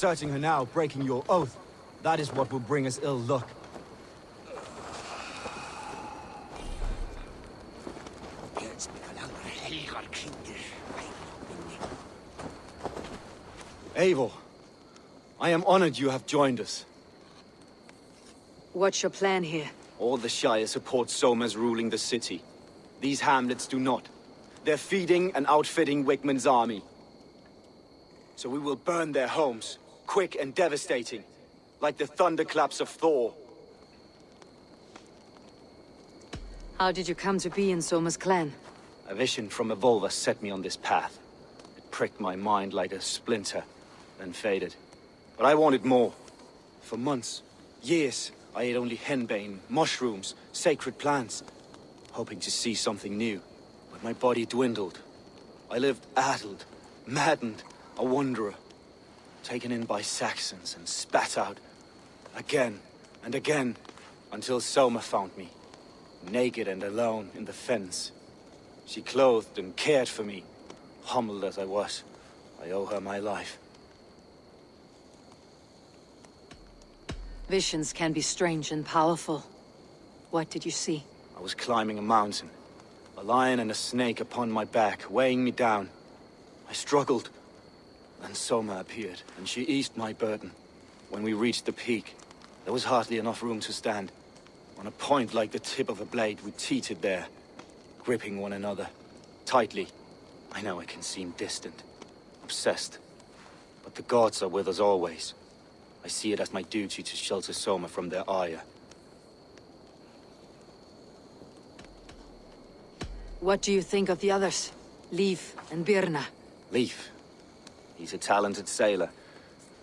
Searching her now, breaking your oath. That is what will bring us ill luck. Eivor, I am honored you have joined us. What's your plan here? All the Shire support Soma's ruling the city. These hamlets do not. They're feeding and outfitting Wigmund's army. So we will burn their homes, quick and devastating, like the thunderclaps of Thor. How did you come to be in Soma's clan? A vision from Evolva set me on this path. It pricked my mind like a splinter, then faded. But I wanted more. For months, years, I ate only henbane, mushrooms, sacred plants, hoping to see something new. But my body dwindled. I lived addled, maddened, a wanderer, taken in by Saxons and spat out, again and again, until Soma found me, naked and alone in the fens. She clothed and cared for me, humbled as I was. I owe her my life. Visions can be strange and powerful. What did you see? I was climbing a mountain, a lion and a snake upon my back, weighing me down. I struggled. Then Soma appeared, and she eased my burden. When we reached the peak, There was hardly enough room to stand. On a point like the tip of a blade, we teetered there, gripping one another, tightly. I know it can seem distant, obsessed, but the gods are with us always. I see it as my duty to shelter Soma from their ire. What do you think of the others? Leif and Birna? Leif. He's a talented sailor,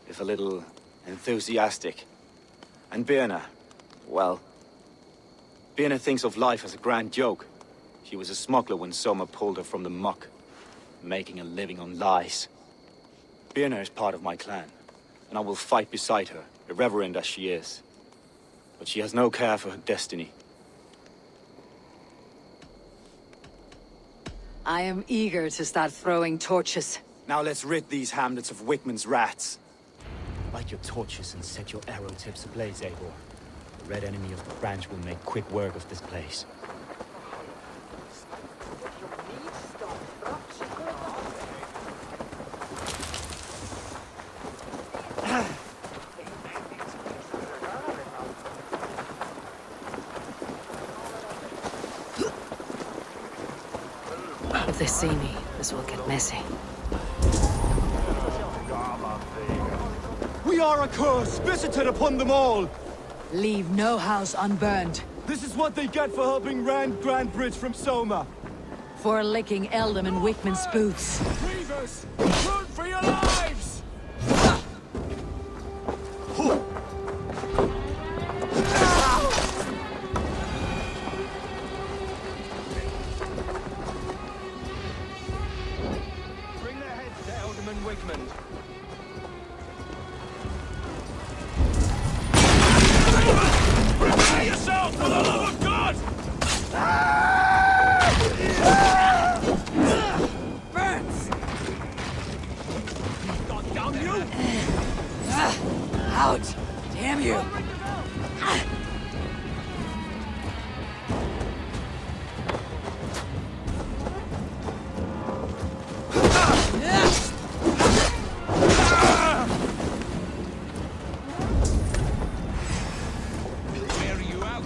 if a little enthusiastic. And Birna, well... Birna thinks of life as a grand joke. She was a smuggler when Soma pulled her from the muck, making a living on lies. Birna is part of my clan, and I will fight beside her, irreverent as she is. But she has no care for her destiny. I am eager to start throwing torches. Now let's rid these hamlets of Wickman's rats. Light your torches and set your arrow tips ablaze, Eivor. The red enemy of the branch will make quick work of this place. If they see me, this will get messy. We are a curse visited upon them all! Leave no house unburned. This is what they get for helping Rand Grandbridge from Soma! For licking Eldam and Wickman's boots. Grievous! Run for your lives! Bring their heads to Eldam and Wickman. Prepare yourself for the love of God! Burns! God damn you! Out! Damn you! Wear you out,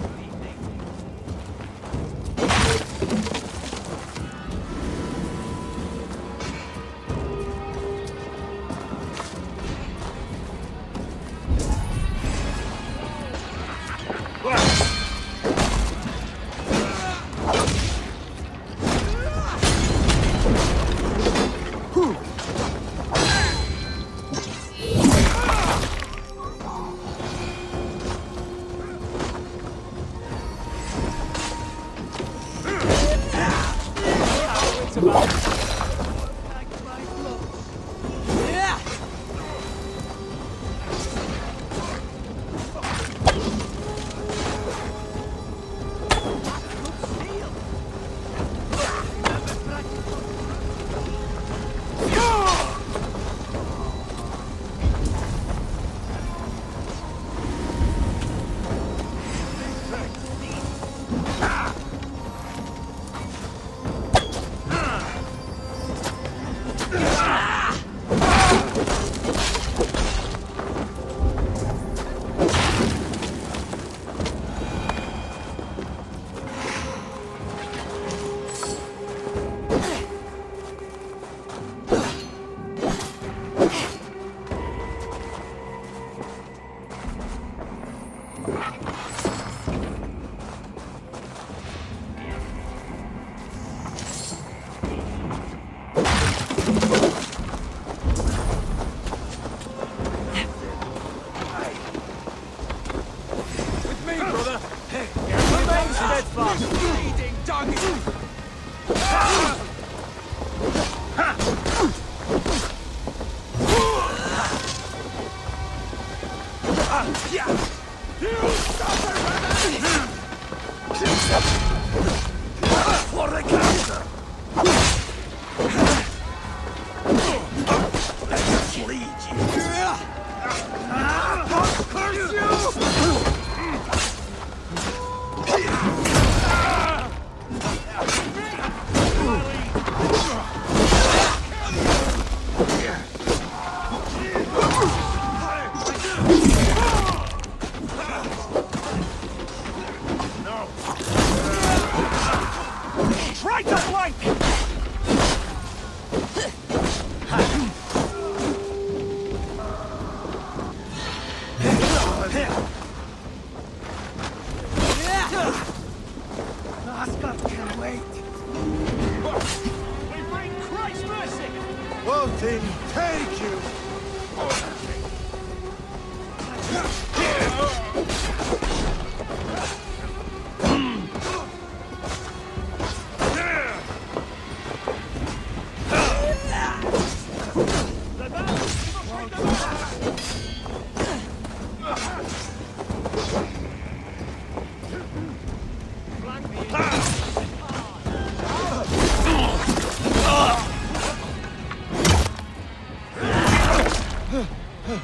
My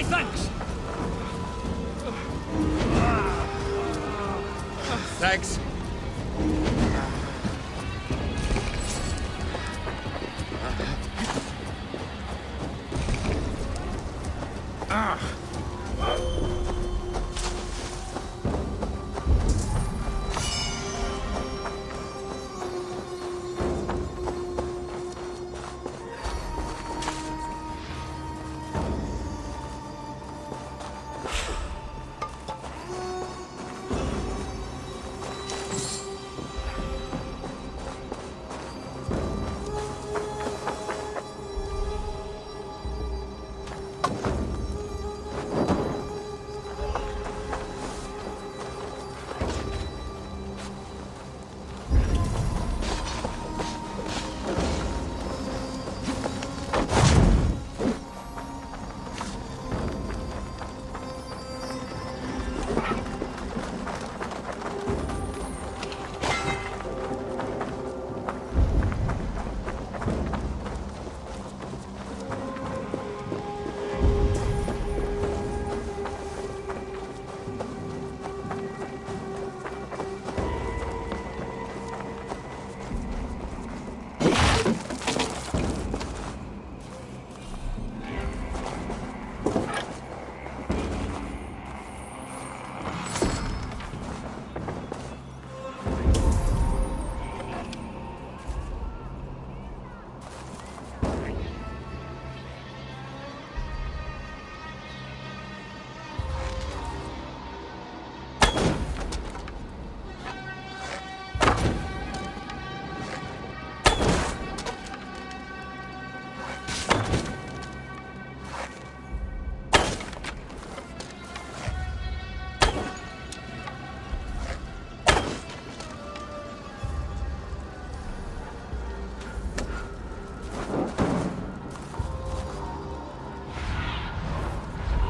thanks! Thanks.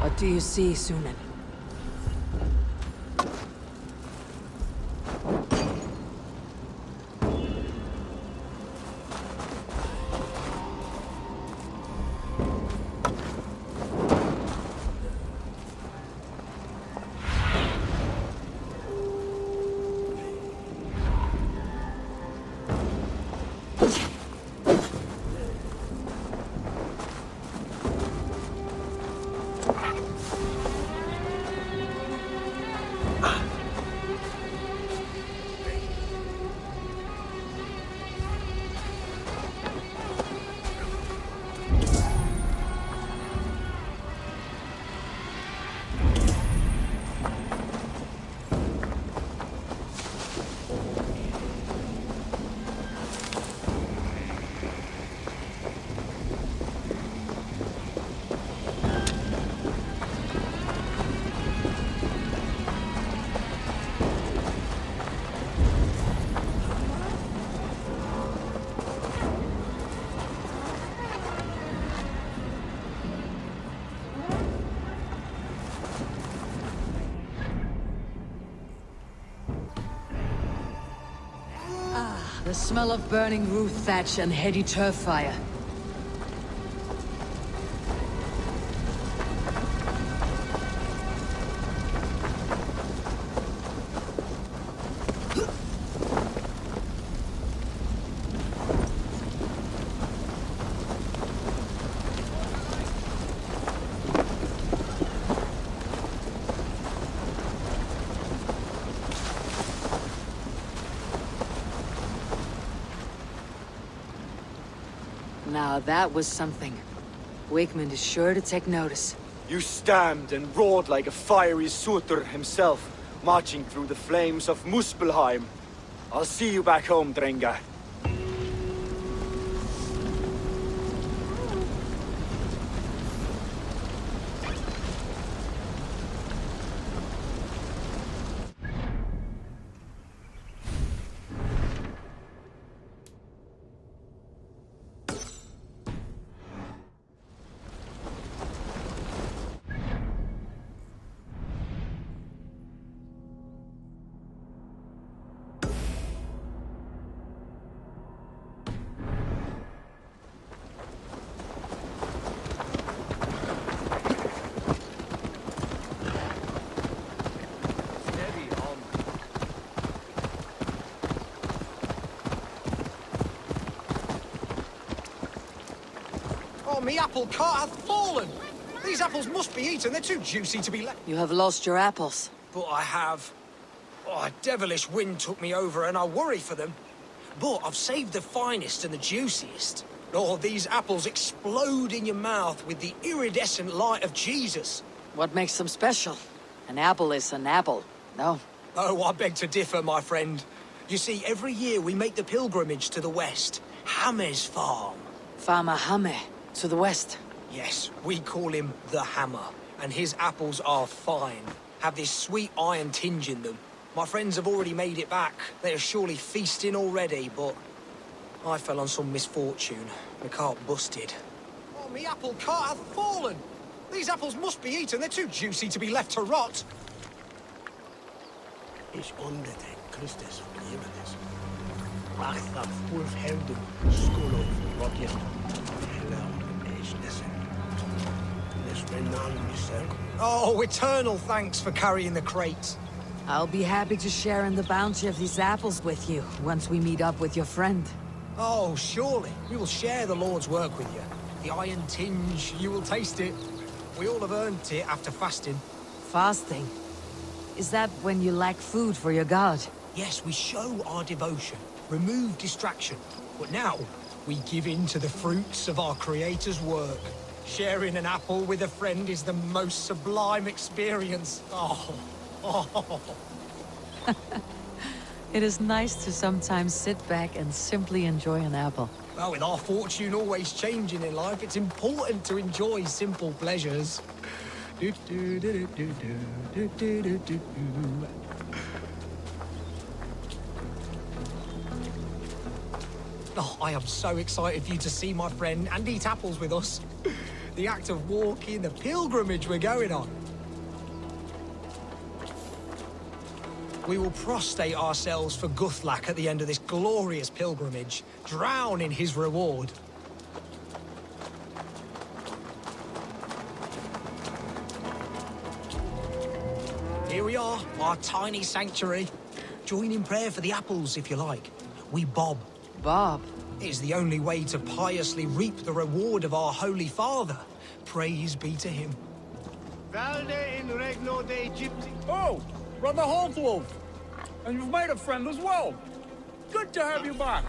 What do you see, Sunan? The smell of burning roof thatch and heady turf fire. Now that was something. Wakeman is sure to take notice. You stamped and roared like a fiery Surtur himself, marching through the flames of Muspelheim. I'll see you back home, Drenga. me apple cart hath fallen! These apples must be eaten, they're too juicy to be left. You have lost your apples. But I have. Oh, a devilish wind took me over and I worry for them. But I've saved the finest and the juiciest. Oh, these apples explode in your mouth with the iridescent light of Jesus. What makes them special? An apple is an apple, no? Oh, I beg to differ, my friend. You see, every year we make the pilgrimage to the west. Hammer's farm. Farmer Hame, to the west. Yes, we call him the Hammer. And his apples are fine. Have this sweet iron tinge in them. My friends have already made it back. They are surely feasting already, but I fell on some misfortune. My cart busted. Oh, me apple cart hath fallen! These apples must be eaten. They're too juicy to be left to rot. Is onderdek Christus vergevenis. Wacht dat voorverhelden skolo rotjes. Hello, is listen. This renown circle. Oh, eternal thanks for carrying the crate. I'll be happy to share in the bounty of these apples with you, once we meet up with your friend. Oh, surely. We will share the Lord's work with you. The iron tinge, you will taste it. We all have earned it after fasting. Fasting? Is that when you lack food for your god? Yes, we show our devotion, remove distraction. But now, we give in to the fruits of our Creator's work. Sharing an apple with a friend is the most sublime experience. Oh. It is nice to sometimes sit back and simply enjoy an apple. Well, with our fortune always changing in life, it's important to enjoy simple pleasures. Oh, I am so excited for you to see my friend and eat apples with us. The act of walking, the pilgrimage we're going on. We will prostrate ourselves for Guthlak at the end of this glorious pilgrimage, drown in his reward. Here we are, our tiny sanctuary. Join in prayer for the apples, if you like. We bob. Bob. It is the only way to piously reap the reward of our Holy Father. Praise be to him. Valde in regno de Egypti. Oh, Brother Holtwolf. And you've made a friend as well. Good to have you back.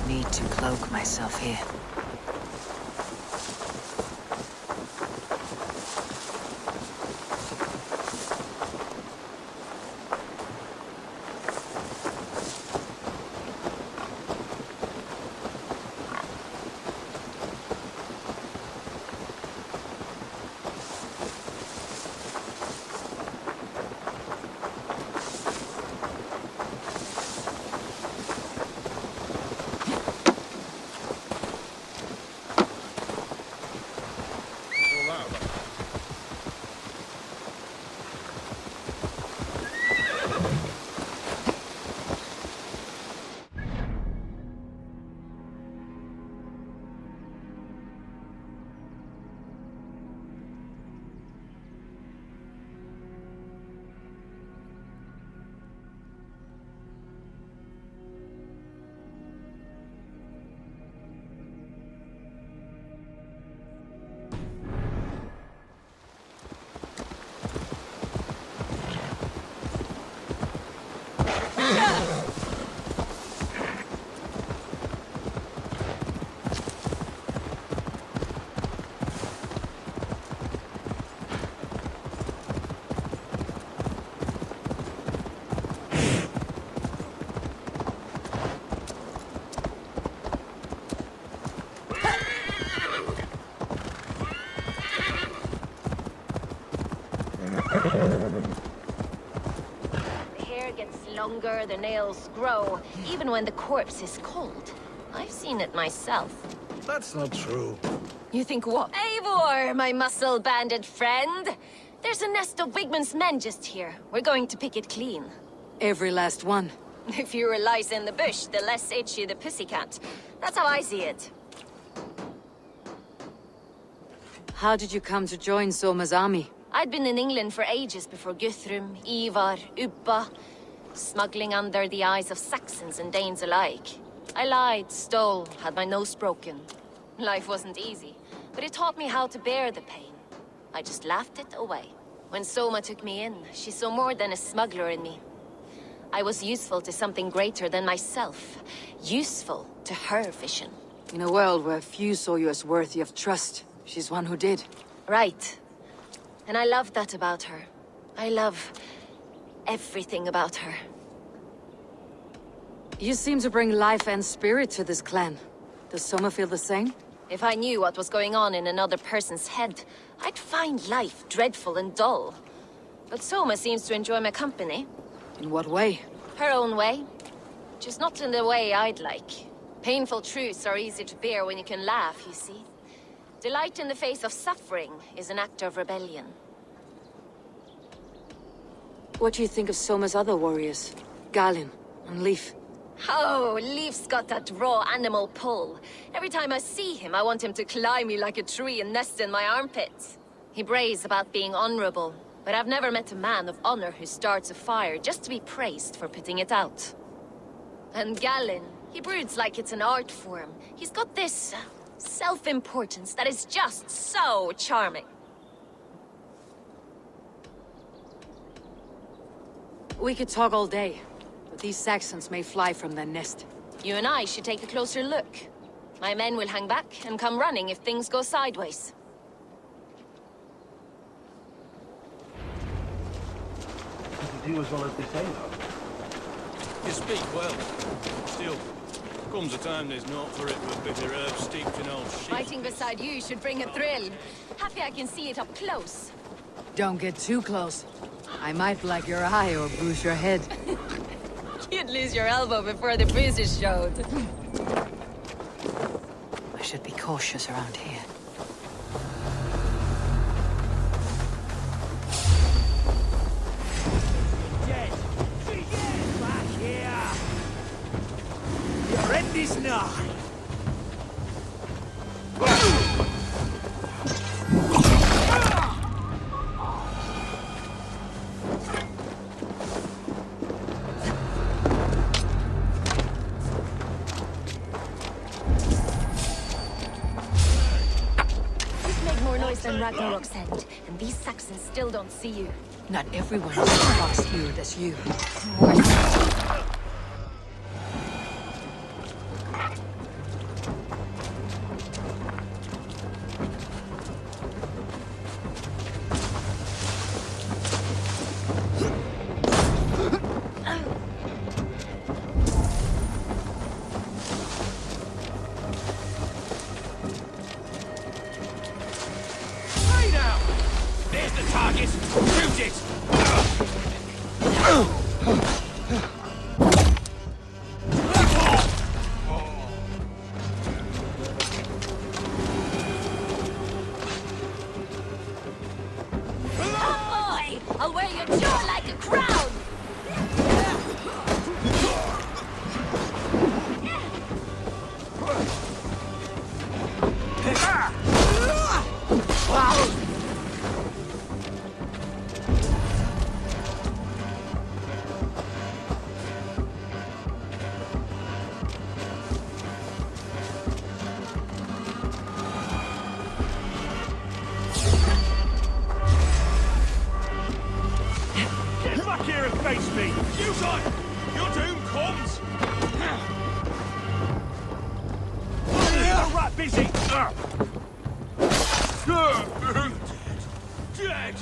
Need to cloak myself here. gets longer, the nails grow, even when the corpse is cold. I've seen it myself. That's not true. You think what? Eivor, my muscle-banded friend! There's a nest of Wigman's men just here. We're going to pick it clean. Every last one. The fewer lies in the bush, the less itchy the pussycat. That's how I see it. How did you come to join Soma's army? I'd been in England for ages before Guthrum, Ivar, Ubba, smuggling under the eyes of Saxons and Danes alike. I lied, stole, had my nose broken. Life wasn't easy, but it taught me how to bear the pain. I just laughed it away. When Soma took me in, she saw more than a smuggler in me. I was useful to something greater than myself. Useful to her vision. In a world where few saw you as worthy of trust, she's one who did. Right. And I love that about her. I love everything about her. You seem to bring life and spirit to this clan. Does Soma feel the same? If I knew what was going on in another person's head, I'd find life dreadful and dull. But Soma seems to enjoy my company. In what way? Her own way. Just not in the way I'd like. Painful truths are easy to bear when you can laugh, you see. Delight in the face of suffering is an act of rebellion. What do you think of Soma's other warriors? Galin and Leif? Oh, Leif's got that raw animal pull. Every time I see him, I want him to climb me like a tree and nest in my armpits. He brays about being honorable, but I've never met a man of honor who starts a fire just to be praised for putting it out. And Galin, he broods like it's an art form. He's got this self-importance that is just so charming. We could talk all day, but these Saxons may fly from their nest. You and I should take a closer look. My men will hang back and come running if things go sideways. Do as well as they say, though. You speak well. Still, comes a time there's naught for it but a bitter herb steeped in old shit. Fighting beside you should bring a thrill. Happy I can see it up close. Don't get too close. I might black your eye or bruise your head. You'd lose your elbow before the bruises showed. I should be cautious around here. Dead. Get back here. Your end is nigh. Than Ragnarok's end, and these Saxons still don't see you. Not everyone is as fast-feared as you. I'll wear your jaw like a crown! Face me! You son! Your doom comes! You're right busy! Dead!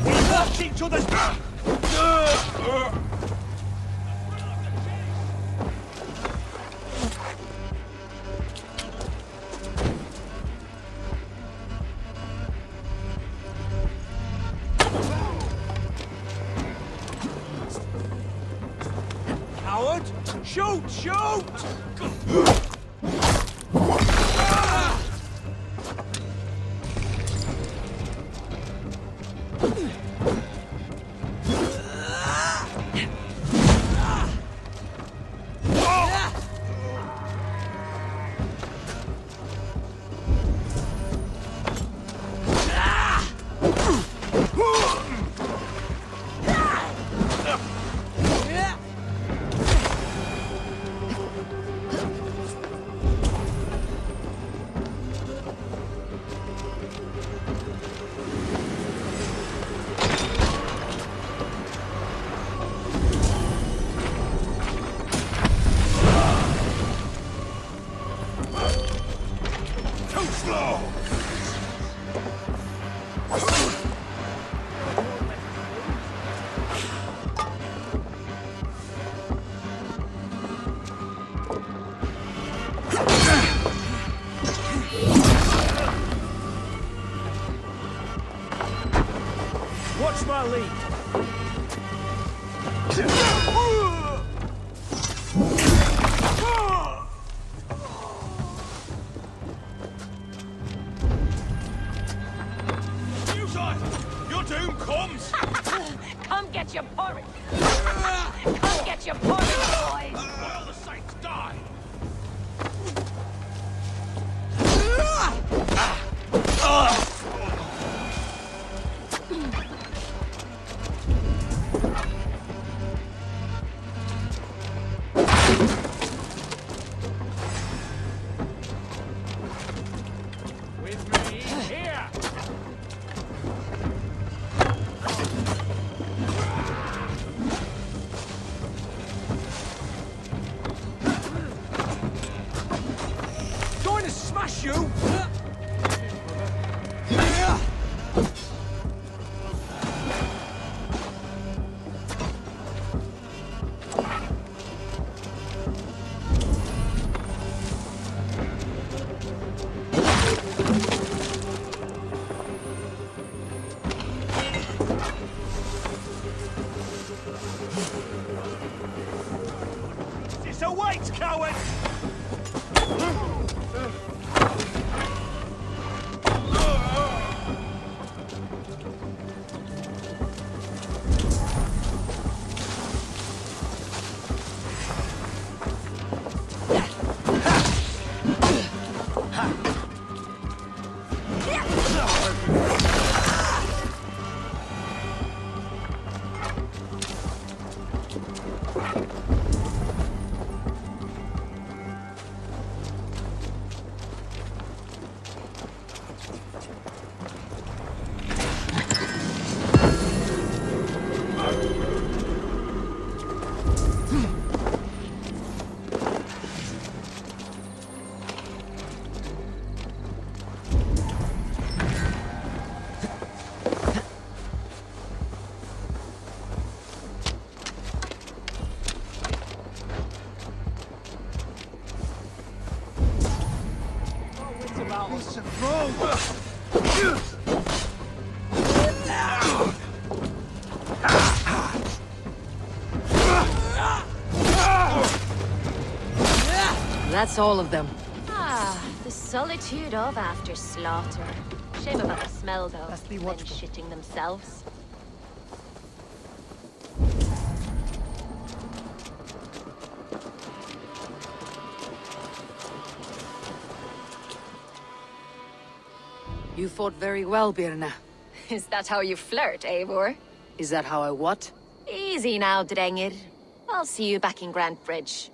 We lost each other's... Shoot! Shoot! Watch my lead. Your doom comes! Come get your porridge! Come get your porridge, boys! While the saints die! With me, here! Going to smash you! It's a wait, coward! That's all of them. Ah, the solitude of after slaughter. Shame about the smell, though. Let's be Men watchful. shitting themselves. You fought very well, Birna. Is that how you flirt, Eivor? Is that how I what? Easy now, Drengir. I'll see you back in Grand Bridge.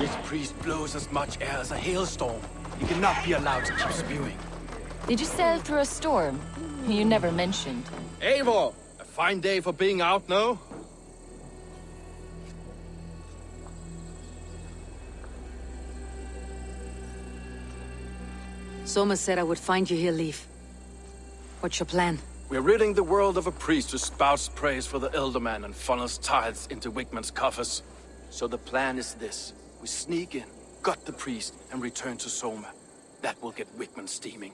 This priest blows as much air as a hailstorm. He cannot be allowed to keep spewing. Did you sail through a storm? You never mentioned. Eivor! A fine day for being out, no? Soma said I would find you here, Leaf. What's your plan? We're ridding the world of a priest who spouts praise for the Elderman and funnels tithes into Wigman's coffers. So the plan is this. We sneak in, gut the priest, and return to Soma. That will get Wigman steaming.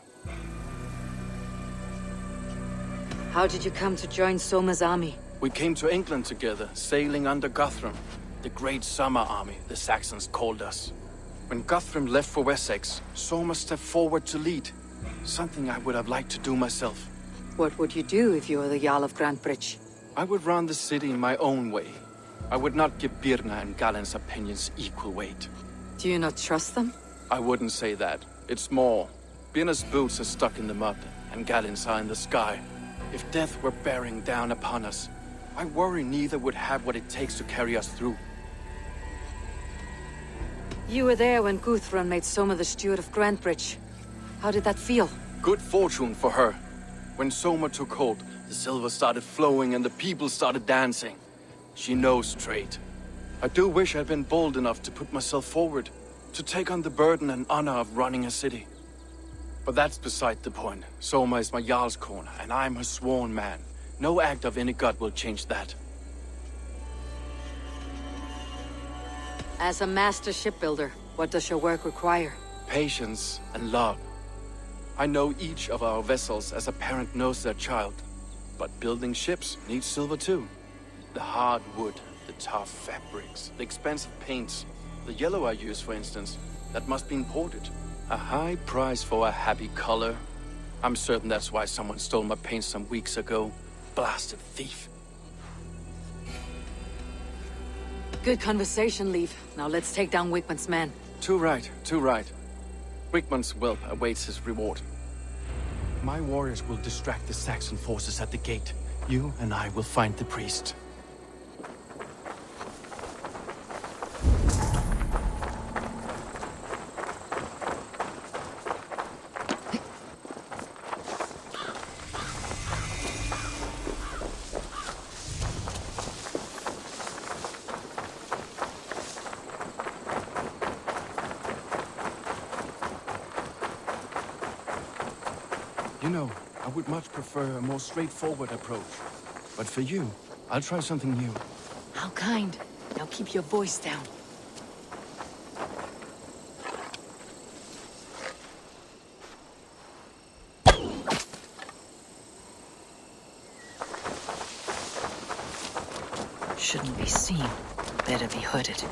How did you come to join Soma's army? We came to England together, sailing under Guthrum. The Great Summer Army, the Saxons called us. When Guthrum left for Wessex, Soma stepped forward to lead. Something I would have liked to do myself. What would you do if you were the Jarl of Grantebridge? I would run the city my own way. I would not give Birna and Galen's opinions equal weight. Do you not trust them? I wouldn't say that. It's more. Birna's boots are stuck in the mud, and Galen's are in the sky. If death were bearing down upon us, I worry neither would have what it takes to carry us through. You were there when Guthrum made Soma the steward of Grantebridge. How did that feel? Good fortune for her. When Soma took hold, the silver started flowing and the people started dancing. She knows trade. I do wish I'd been bold enough to put myself forward, to take on the burden and honor of running a city. But that's beside the point. Soma is my Jarl's corner, and I'm her sworn man. No act of any god will change that. As a master shipbuilder, what does your work require? Patience and love. I know each of our vessels as a parent knows their child. But building ships needs silver too. The hard wood, the tough fabrics, the expensive paints. The yellow I use, for instance, that must be imported. A high price for a happy color. I'm certain that's why someone stole my paint some weeks ago. Blasted thief. Good conversation, Leaf. Now let's take down Wigman's men. Too right, too right. Wigman's whelp awaits his reward. My warriors will distract the Saxon forces at the gate. You and I will find the priest. You know, I would much prefer a more straightforward approach. But for you, I'll try something new. How kind. Now keep your voice down. Shouldn't be seen. Better be hooded.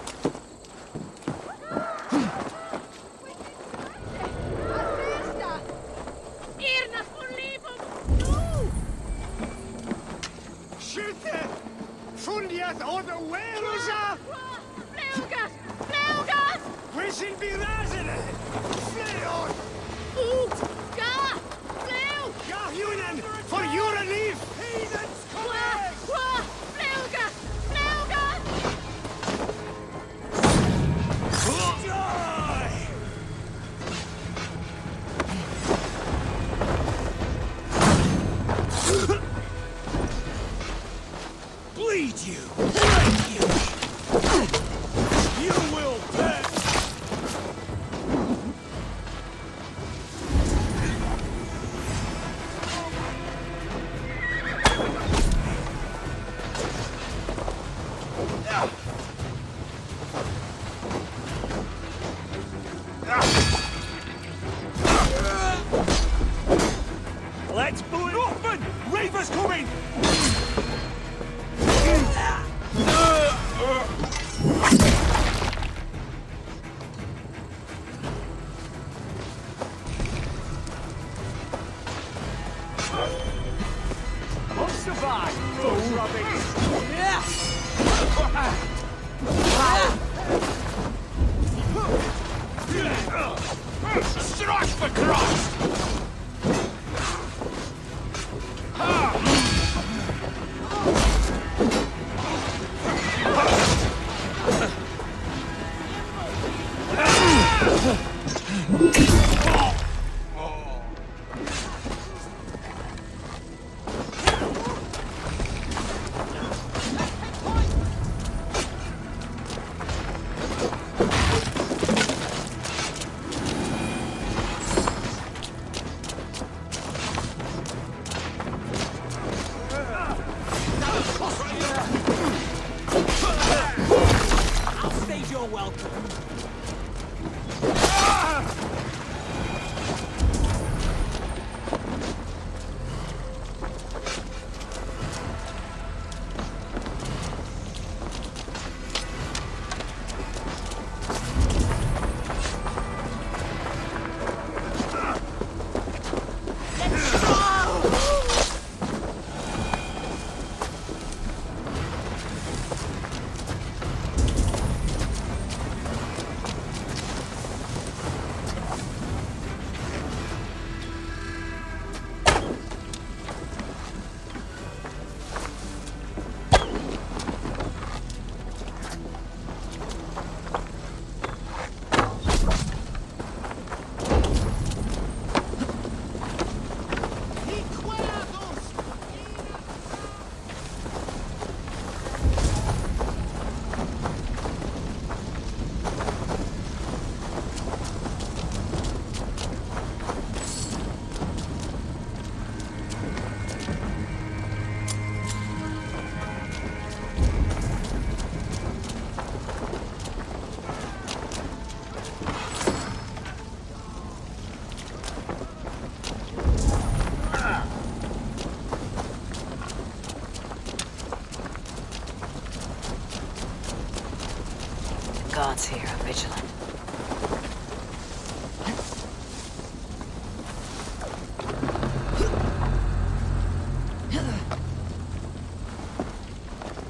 gods here are vigilant.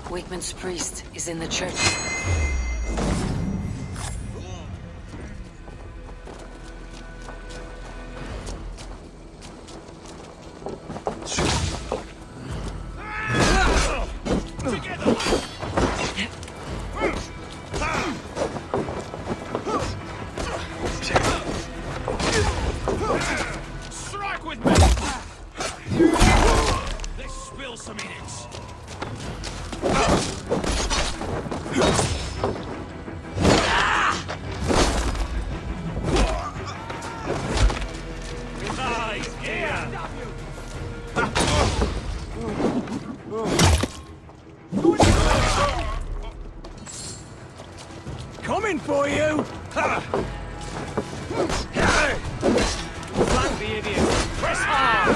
Wakeman's priest is in the church. Strike with me! Let's spill some innings. Coming for you! Flank the idiot! Press hard!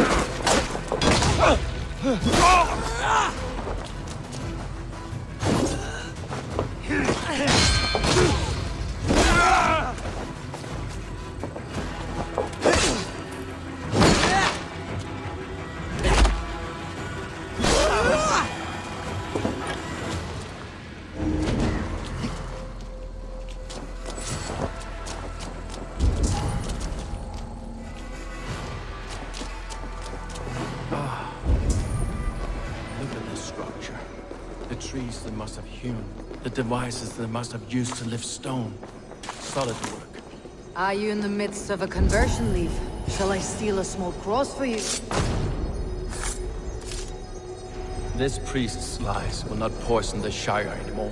Look at this structure. The trees they must have hewn. The devices they must have used to lift stone. Solid work. Are you in the midst of a conversion leave? Shall I steal a small cross for you? This priest's lies will not poison the Shire anymore.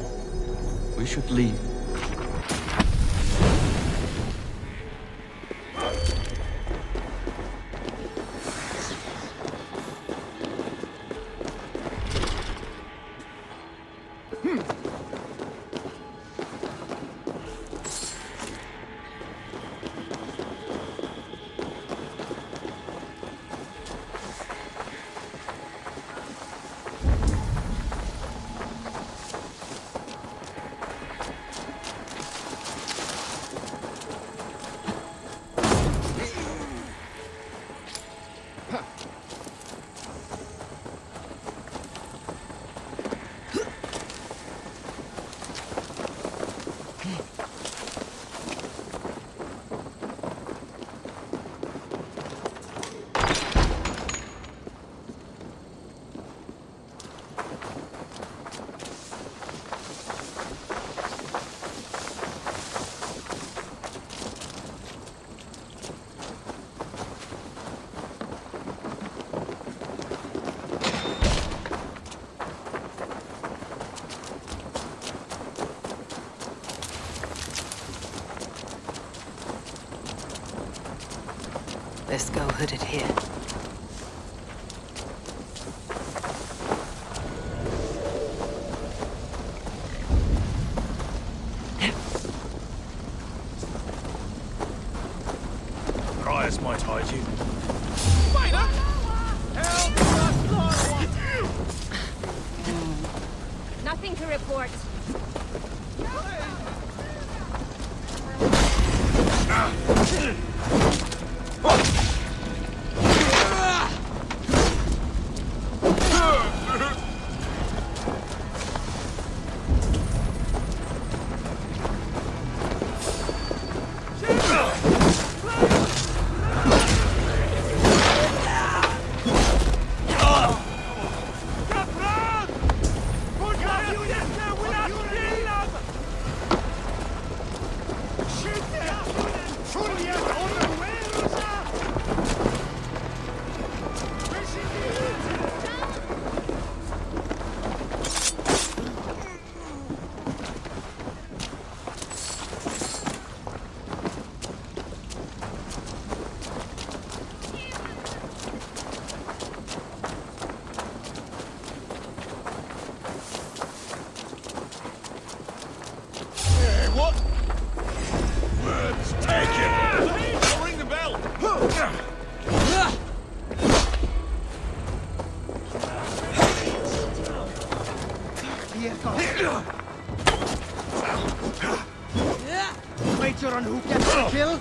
We should leave. Let's go hooded here. Briars might hide you. Nothing to report. Put your unit there without me! wager on who gets the kill?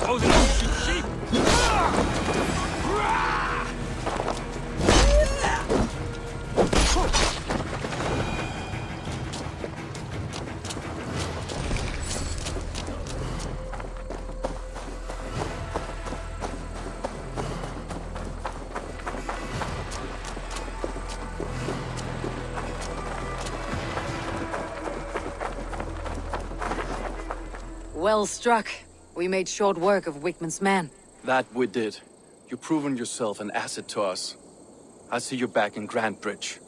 Oh, they don't shoot sheep! Well struck. We made short work of Wickman's men. That we did. You've proven yourself an asset to us. I'll see you back in Grantbridge.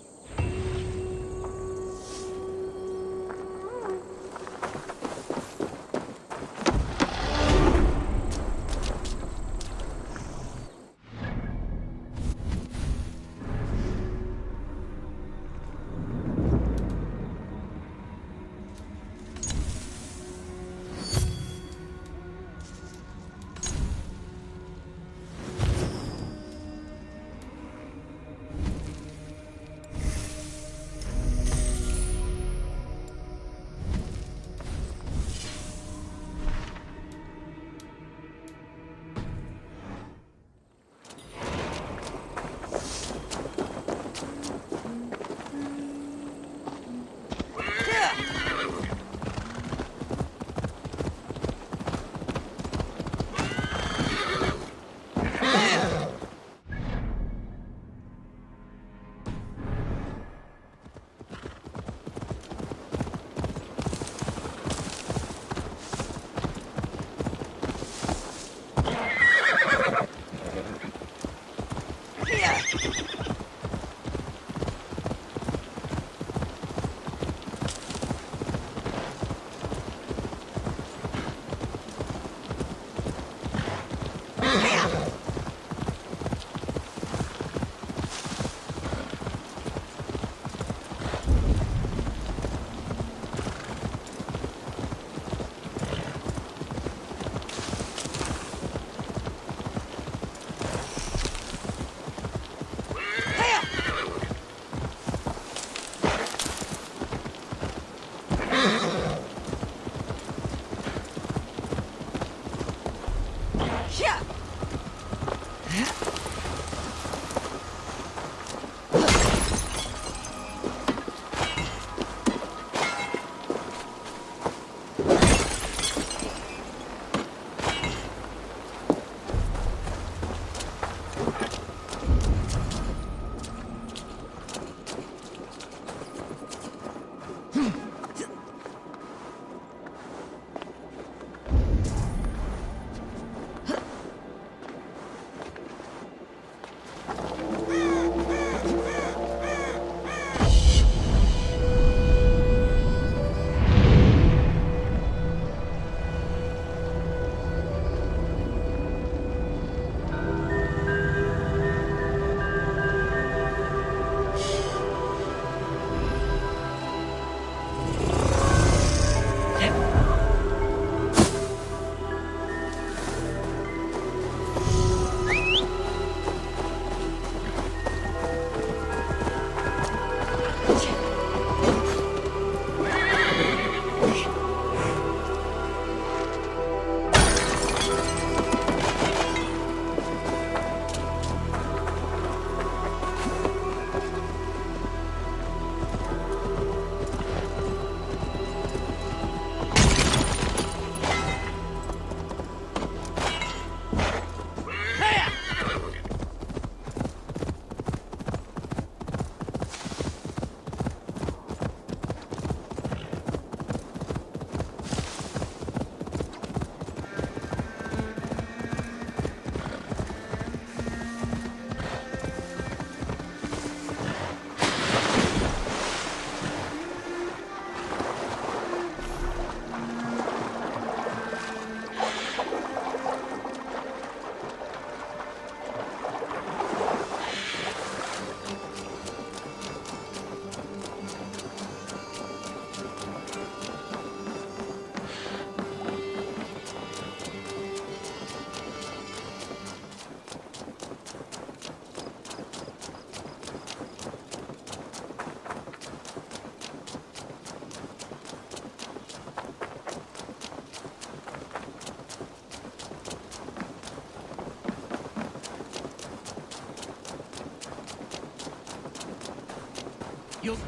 You'll...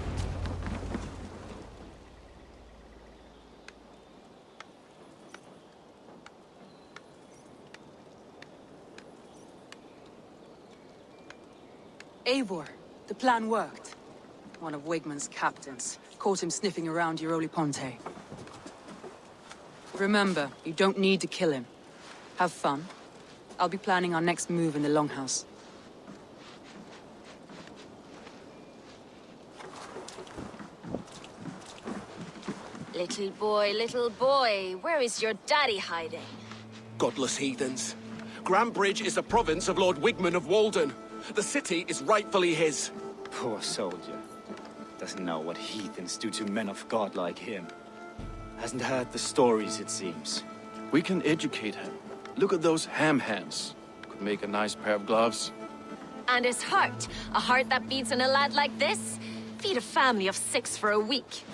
Eivor, the plan worked. One of Wigmund's captains caught him sniffing around Euroli Ponte. Remember, you don't need to kill him. Have fun. I'll be planning our next move in the Longhouse. Little boy, where is your daddy hiding? Godless heathens. Grambridge is a province of Lord Wigmund of Walden. The city is rightfully his. Poor soldier. Doesn't know what heathens do to men of God like him. Hasn't heard the stories, it seems. We can educate him. Look at those ham hands. Could make a nice pair of gloves. And his heart, a heart that beats in a lad like this? Feed a family of 6 for a week.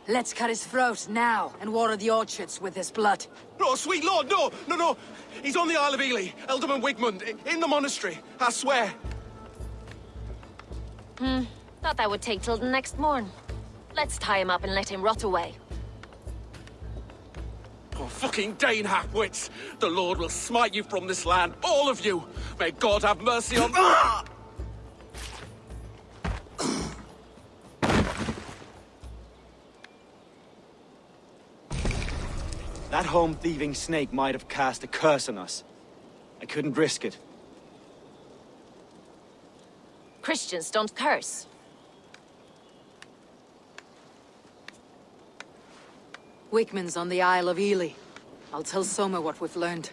Let's cut his throat now and water the orchards with his blood. No, sweet lord, no, no, no. He's on the Isle of Ely, Ealdorman Wigmund, in the monastery, I swear. Thought that would take till the next morn. Let's tie him up and let him rot away. Oh, fucking Dane halfwits! The Lord will smite you from this land, all of you! May God have mercy on... That home-thieving snake might have cast a curse on us. I couldn't risk it. Christians don't curse. Wigmund's on the Isle of Ely. I'll tell Soma what we've learned.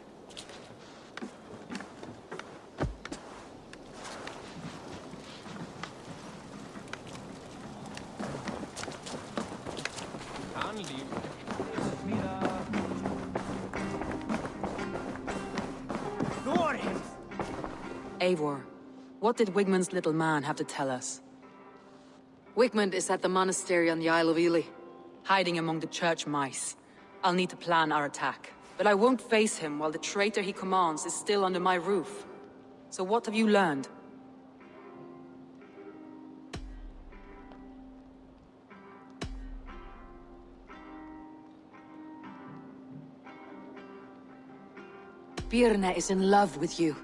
Eivor, what did Wigmund's little man have to tell us? Wigmund is at the monastery on the Isle of Ely, hiding among the church mice. I'll need to plan our attack, but I won't face him while the traitor he commands is still under my roof. So what have you learned? Birna is in love with you.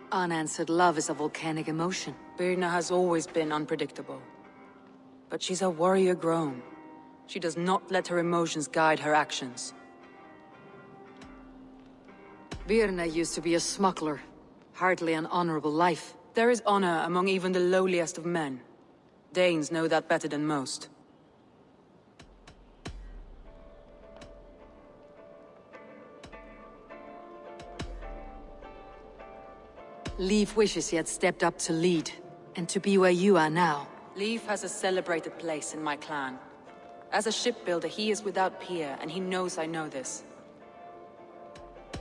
Unanswered love is a volcanic emotion. Birna has always been unpredictable. But she's a warrior grown. She does not let her emotions guide her actions. Birna used to be a smuggler. Hardly an honorable life. There is honor among even the lowliest of men. Danes know that better than most. Leif wishes he had stepped up to lead, and to be where you are now. Leif has a celebrated place in my clan. As a shipbuilder, he is without peer, and he knows I know this.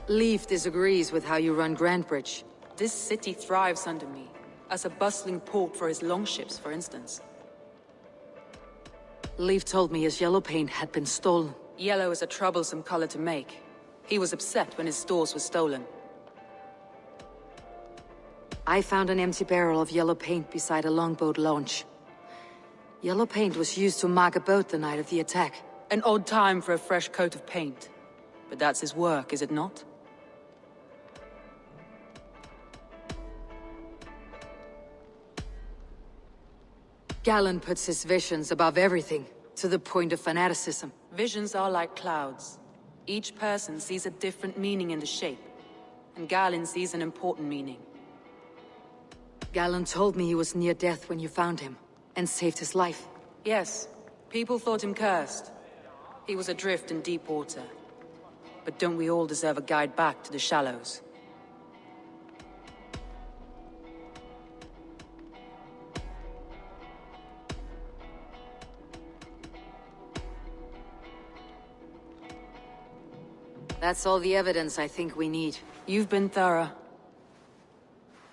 Leif disagrees with how you run Grandbridge. This city thrives under me, as a bustling port for his longships, for instance. Leif told me his yellow paint had been stolen. Yellow is a troublesome color to make. He was upset when his stores were stolen. I found an empty barrel of yellow paint beside a longboat launch. Yellow paint was used to mark a boat the night of the attack. An odd time for a fresh coat of paint. But that's his work, is it not? Galen puts his visions above everything, to the point of fanaticism. Visions are like clouds. Each person sees a different meaning in the shape, and Galen sees an important meaning. Galen told me he was near death when you found him, and saved his life. Yes, people thought him cursed. He was adrift in deep water. But don't we all deserve a guide back to the shallows? That's all the evidence I think we need. You've been thorough.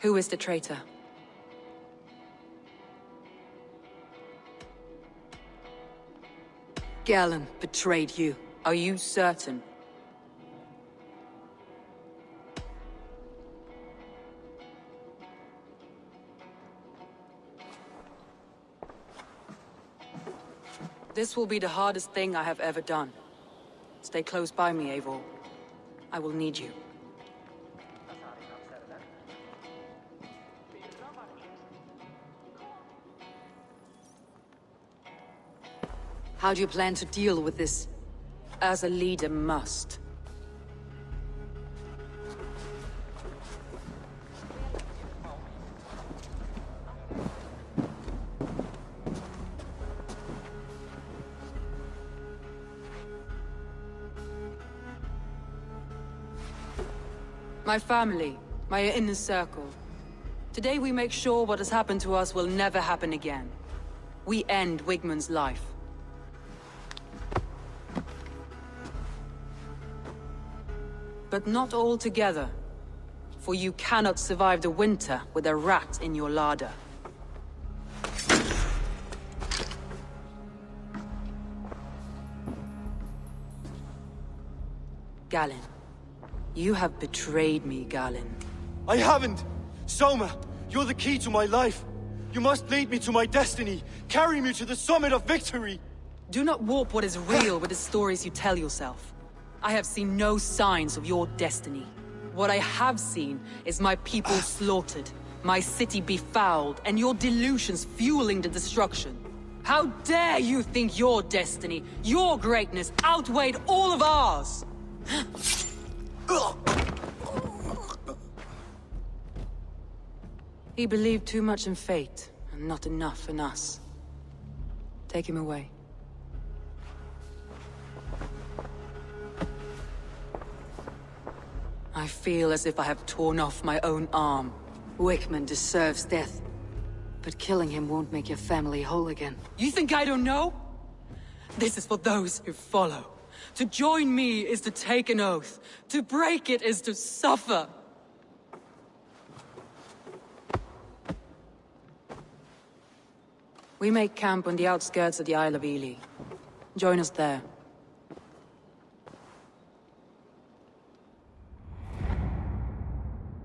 Who is the traitor? Galen betrayed you. Are you certain? This will be the hardest thing I have ever done. Stay close by me, Eivor. I will need you. How do you plan to deal with this? As a leader must. My family, my inner circle. Today we make sure what has happened to us will never happen again. We end Wigmund's life. But not all together. For you cannot survive the winter with a rat in your larder. Galen. You have betrayed me, Galen. I haven't! Soma, you're the key to my life. You must lead me to my destiny. Carry me to the summit of victory. Do not warp what is real with the stories you tell yourself. I have seen no signs of your destiny. What I have seen is my people slaughtered, my city befouled, and your delusions fueling the destruction. How dare you think your destiny, your greatness, outweighed all of ours? He believed too much in fate, and not enough in us. Take him away. I feel as if I have torn off my own arm. Wigmund deserves death. But killing him won't make your family whole again. You think I don't know? This is for those who follow. To join me is to take an oath. To break it is to suffer. We make camp on the outskirts of the Isle of Ely. Join us there.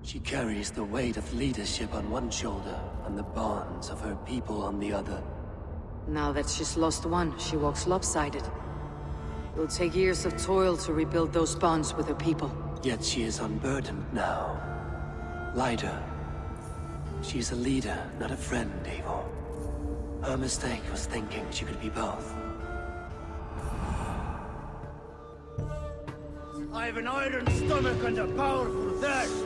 She carries the weight of leadership on one shoulder and the bonds of her people on the other. Now that she's lost one, she walks lopsided. It will take years of toil to rebuild those bonds with her people. Yet she is unburdened now. Lighter. She's a leader, not a friend, Eivor. Her mistake was thinking she could be both. I have an iron stomach and a powerful thirst.